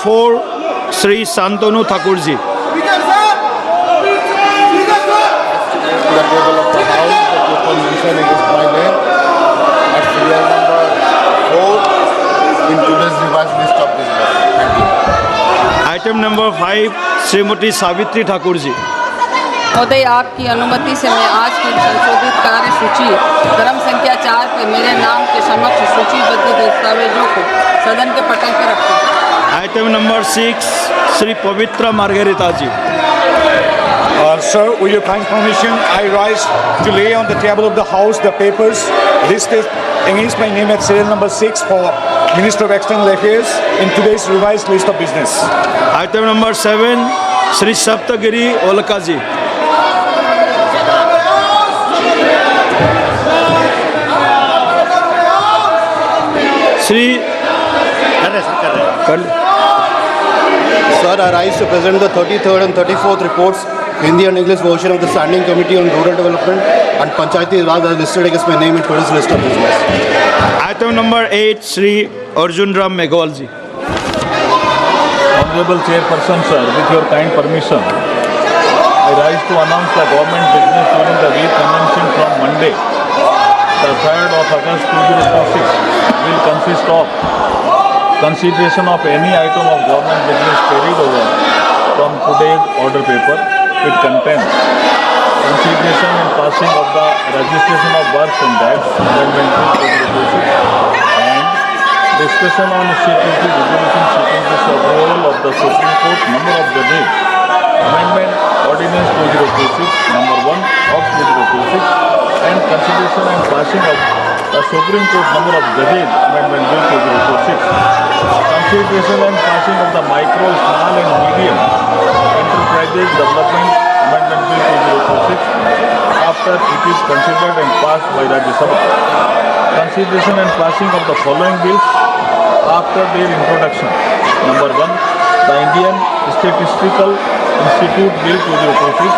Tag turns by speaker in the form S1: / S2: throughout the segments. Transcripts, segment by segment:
S1: 4 Shri Shantanu Thakur ji.
S2: The table of the House, the people mentioned against my name at serial number 4 in today's revised list of business. Thank you.
S1: Item number 5 Shrimati Savitri Thakur ji.
S3: महोदय, आपकी अनुमति से मैं आज की संशोधित कार्य सूची क्रम संख्या 4 पे मेरे नाम के समक्ष सूचीबद्ध दस्तावेजों को सदन के पटल पर रखूं।
S1: Item number 6 Shri Pavitra Margherita ji.
S4: Sir, with your kind permission, I rise to lay on the table of the House the papers listed against my name at serial number 6 for Minister of External Affairs in today's revised list of business.
S1: Item number 7 Shri Saptagiri Ulaka ji. Shri
S2: Sir, I rise to present the 33rd and 34th reports, Hindi and English version of the Standing Committee on Rural Development and Panchayati Raj as listed against my name in today's list of business.
S1: Item number 8 Shri Arjun Ram Meghwal ji.
S5: Honorable Chairperson, sir, with your kind permission, I rise to announce the government business during the week commencing from Monday, the 3rd of August 2026, will consist of consideration of any item of government business carried over from today's order paper with content, consideration and passing of the registration of works and debts, amendment to 2026, and discussion on statutory resolution seeking the approval of the Supreme Court number of the day, amendment ordinance 2026 number 1 of 2026, and consideration and passing of the Supreme Court number of judges amendment bill 2026, consideration and passing of the micro, small and medium enterprises development amendment bill 2026 after it is considered and passed by Rajya Sabha, consideration and passing of the following bills after their introduction. Number 1, the Indian Statistical Institute Bill 2026.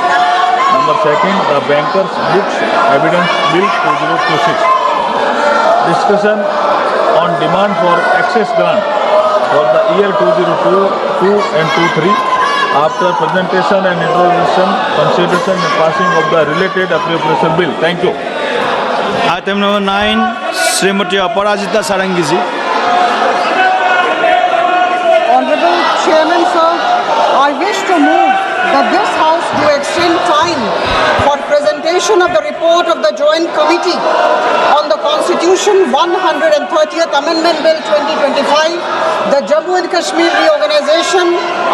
S5: Number 2, the Bankers Books Evidence Bill 2026. Discussion on demand for access grant for the year 2022 and 23 after presentation and introduction, consideration and passing of the related appropriation bill. Thank you.
S1: Item number 9 Shrimati Aparajita Sarangi ji.
S6: Honorable Chairman, sir, I wish to move that this House do extend time for presentation of the report of the Joint Committee on the Constitution 130th Amendment Bill 2025, the Jammu and Kashmir Reorganization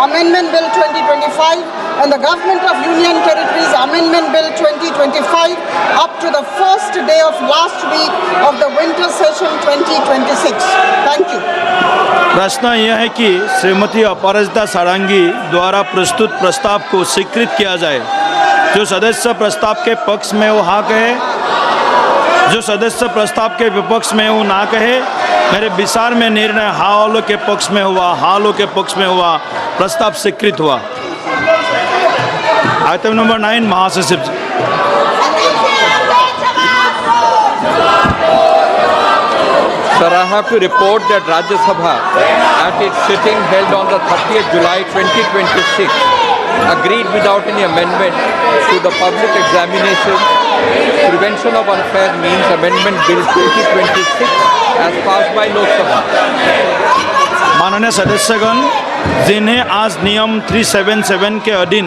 S6: Amendment Bill 2025, and the Government of Union Territories Amendment Bill 2025 up to the first day of last week of the winter session 2026. Thank you.
S1: प्रश्न यह है कि श्रीमती अपराजिता सारंगी द्वारा प्रस्तुत प्रस्ताव को स्वीकृत किया जाए। जो सदस्य प्रस्ताव के पक्ष में वो हाँ कहे, जो सदस्य प्रस्ताव के विपक्ष में वो ना कहे। मेरे विचार में निर्णय हाँ वालों के पक्ष में हुआ, हाँ वालों के पक्ष में हुआ, प्रस्ताव स्वीकृत हुआ। आइटम नंबर 9 महासचिव जी।
S7: Sir, I have to report that Rajya Sabha at its sitting held on the 30th July 2026 agreed without any amendment to the Public Examination Prevention of Unfair Means Amendment Bill 2026 as passed by Lok Sabha.
S1: माननीय सदस्यगण, जिन्हें आज नियम 377 के अधीन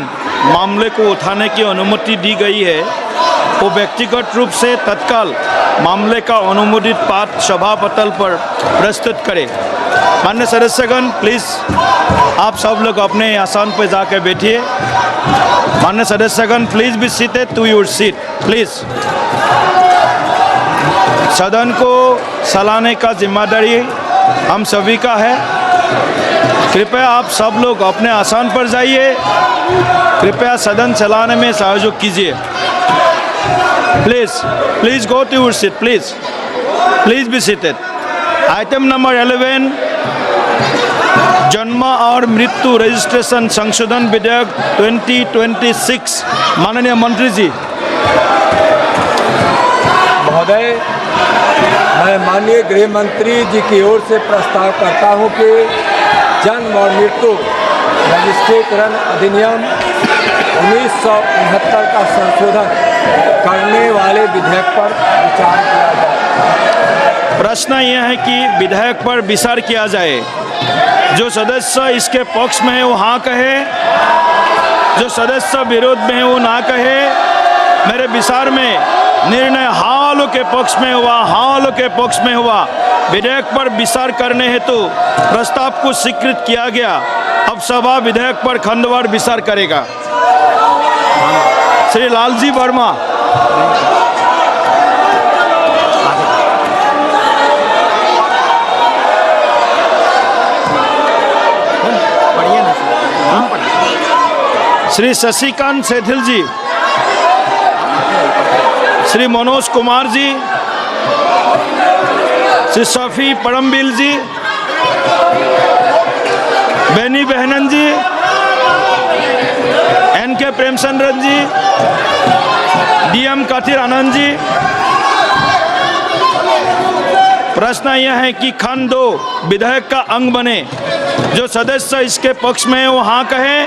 S1: मामले को उठाने की अनुमति दी गई है, वो व्यक्तिगत रूप से तत्काल मामले का अनुमोदित पाठ सभापटल पर प्रस्तुत करें। माननीय सदस्यगण, प्लीज़ आप सब लोग अपने आसन पर जाकर बैठिए। माननीय सदस्यगण, please be seated to your seat please. सदन को चलाने का जिम्मेदारी हम सभी का है। कृपया आप सब लोग अपने आसन पर जाइए। कृपया सदन चलाने में सहयोग कीजिए। Please go to your seat please be seated. Item number 11 जन्म और मृत्यु रजिस्ट्रेशन संशोधन विधेयक 2026। माननीय मंत्री जी।
S8: महोदय, मैं माननीय गृह मंत्री जी की ओर से प्रस्ताव करता हूं कि जन्म और मृत्यु रजिस्ट्रीकरण अधिनियम 1969 का संशोधन करने वाले विधेयक पर विचार किया जाए।
S1: प्रश्न यह है कि विधेयक पर विचार किया जाए। जो सदस्य इसके पक्ष में है वो हाँ कहे, जो सदस्य विरोध में है वो ना कहे। मेरे विचार में निर्णय हाँ वालों के पक्ष में हुआ, हाँ वालों के पक्ष में हुआ। विधेयक पर विचार करने हेतु प्रस्ताव को स्वीकृत किया गया। अब सभा विधेयक पर खंडवार विचार करेगा। श्री लालजी वर्मा। श्री शशिकांत सेथिल जी, श्री मनोज कुमार जी, श्री शफी परमबिल जी, बेनी बहनन जी, एन.के. प्रेमचंद्रन जी, डी.एम. काथिर आनंद जी। प्रश्न यह है कि खंड 2 विधेयक का अंग बने। जो सदस्य इसके पक्ष में है वो हाँ कहे,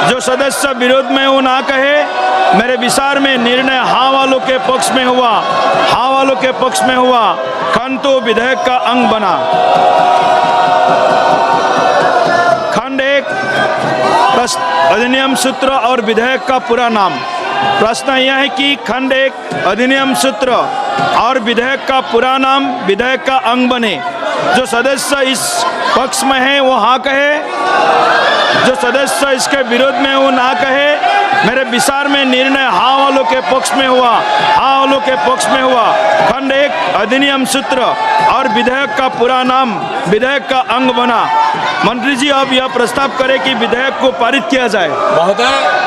S1: जो सदस्य विरोध में वो ना कहे। मेरे विचार में निर्णय हाँ वालों के पक्ष में हुआ, हाँ वालों के पक्ष में हुआ। खंड 2 विधेयक का अंग बना। खंड 1 अधिनियम सूत्र और विधेयक का पूरा नाम। प्रश्न यह है कि खंड 1 अधिनियम सूत्र और विधेयक का पूरा नाम विधेयक का अंग बने। जो सदस्य इस पक्ष में है वो हाँ कहे, जो सदस्य इसके विरोध में वो ना कहे। मेरे विचार में निर्णय हाँ वालों के पक्ष में हुआ, हाँ वालों के पक्ष में हुआ। खंड 1 अधिनियम सूत्र और विधेयक का पूरा नाम विधेयक का अंग बना। मंत्री जी, अब यह प्रस्ताव करें कि विधेयक को पारित किया जाए।
S8: महोदय,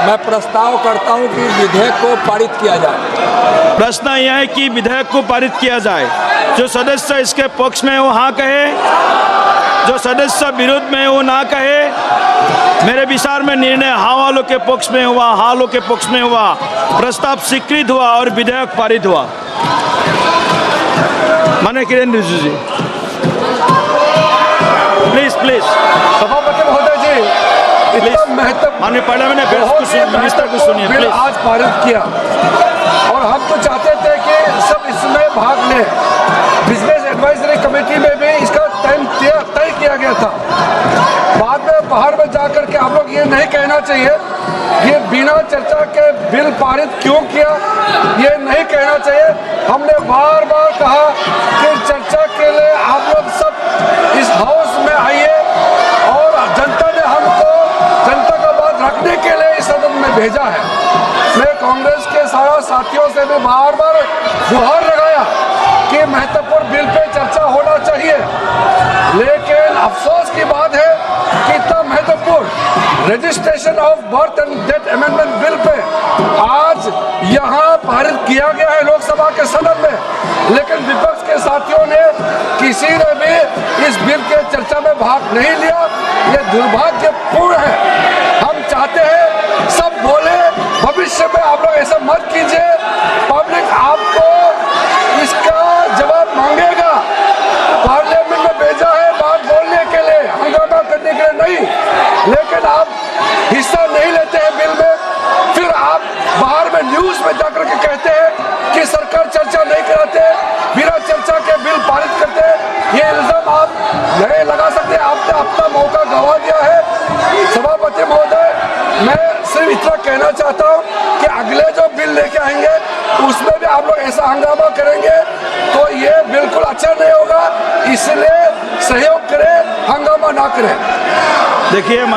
S8: मैं प्रस्ताव करता हूं कि विधेयक को पारित किया जाए।
S1: प्रश्न यह है कि विधेयक को पारित किया जाए। जो सदस्य इसके पक्ष में वो हाँ कहे, जो सदस्य विरोध में वो ना कहे। मेरे विचार में निर्णय हाँ वालों के पक्ष में हुआ, हाँ वालों के पक्ष में हुआ। प्रस्ताव स्वीकृत हुआ और विधेयक पारित हुआ। माननीय किरण रिजिजू जी, प्लीज।
S8: सभापति महोदय जी, इतना महत्वपूर्ण
S1: माननीय पार्लियामेंट मिनिस्टर को सुनिए
S8: बिल
S1: प्लीज।
S8: आज पारित किया और हम तो चाहते थे कि सब इसमें भाग लें। बिजनेस एडवाइजरी कमेटी में भी इसका टाइम तय किया गया था। बाद में बाहर में जाकर के हम लोग ये नहीं कहना चाहिए ये बिना चर्चा के बिल पारित क्यों किया, ये नहीं कहना चाहिए। हमने बार बार कहा कि चर्चा के लिए आप लोग सब इस हाउस में आइए और जनता ने हमको जनता का बात रखने के लिए इस सदन में भेजा है। मैं कांग्रेस के सारा साथियों से भी बार बार गुहार लगाया कि महत्वपूर्ण बिल पे चर्चा होना चाहिए, लेकिन अफसोस की बात है कि इतना महत्वपूर्ण registration of birth and death amendment bill pay आज यहाँ पारित किया गया है लोकसभा के सदन में, लेकिन विपक्ष के साथियों ने किसी ने भी इस बिल के चर्चा में भाग नहीं लिया। ये दुर्भाग्यपूर्ण है। हम चाहते हैं सब बोले, भविष्य में आप लोग ऐसा मत कीजिए। पब्लिक आपको इसका जवाब मांगेगा। पार्लियामेंट में भेजा है बात बोलने के लिए, हंगामा करने के लिए नहीं, लेकिन आप हिस्सा नहीं लेते हैं बिल में। फिर आप बाहर में न्यूज में जाकर के कहते हैं कि सरकार चर्चा नहीं कराते, बिना चर्चा के बिल पारित करते हैं। ये इल्जाम आप नहीं लगा सकते। आपने अपना मौका गंवा दिया है। सभापति महोदय, मैं सिर्फ इतना कहना चाहता हूँ कि अगले जो बिल लेके आएंगे उसमें भी आप लोग ऐसा हंगामा करेंगे तो ये बिल्कुल अच्छा नहीं होगा। इसलिए सहयोग करें, हंगामा ना करें।
S1: देखिए